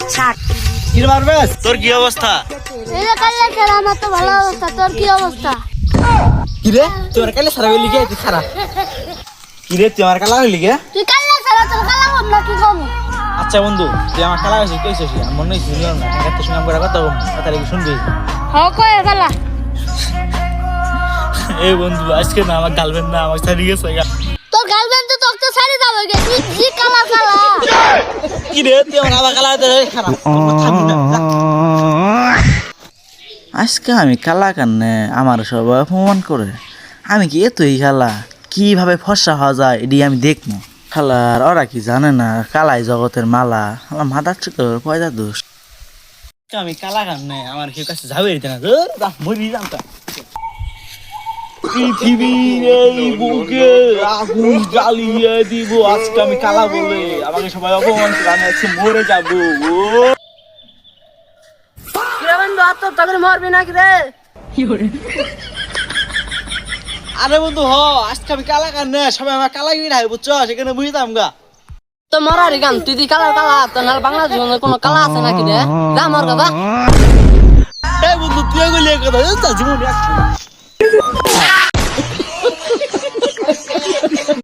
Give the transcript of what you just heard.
কি রে পারভেজ, তোর কি অবস্থা? এই যে কাল স্যার আমার তো ভালো অবস্থা, তোর কি অবস্থা? কি রে তোর কালে সারা হইলি গে? তুই সারা কি রে, তুই আমার কালা হইলি গে? তুই কাল স্যার তোর কালা কম না কি কম? আচ্ছা বন্ধু, তুই আমার কালা হইছিস কইছিস, আমি মনে হইছিস নিও না, ঠিক আছে শুনাম করে কথা কম, কথা কি শুনবি? হ কই কালা? এই বন্ধু, আজকে না আমার গার্লফ্রেন্ড না আমার ছাড়ি গেছে গা। তোর গার্লফ্রেন্ড তো তোকে তো ছাড়ি যাবে গে, তুই কি কালা কালা? কি রে তুই আমার আবার কালা হইতে খারাপ থামবি না যা। আজকে আমি কালা কান্নে আমার সবাই অপমান করে, আমি কি এতই কালা, কিভাবে ফর্সা হওয়া যায় এটি আমি দেখবো। খালার ওরা কি জানে না কালাই জগতের মালা, আমার মাথার চুকে পয়দা দোষ। আমি কালা কান্নে আমার কেউ কাছে যাবে না, মরি জানতাম। পৃথিবীর এই বুকে আগুন জ্বালিয়ে দিব আজকে আমি কালা বলে, আমাকে সবাই অপমান করে, আমি আজকে মরে যাবো। আরে বন্ধু হ, আজকে আমি কালা কান্নে সবাই আমার কালা গিয়ে নাই বুঝছো, সেখানে বুঝতাম গা। তো মরার গান তুই দি কালার কালা তো না বাংলাদেশ কোনো কালা আছে নাকি রে? যা মর কথা। এই বন্ধু তুই এগুলি কথা জীবন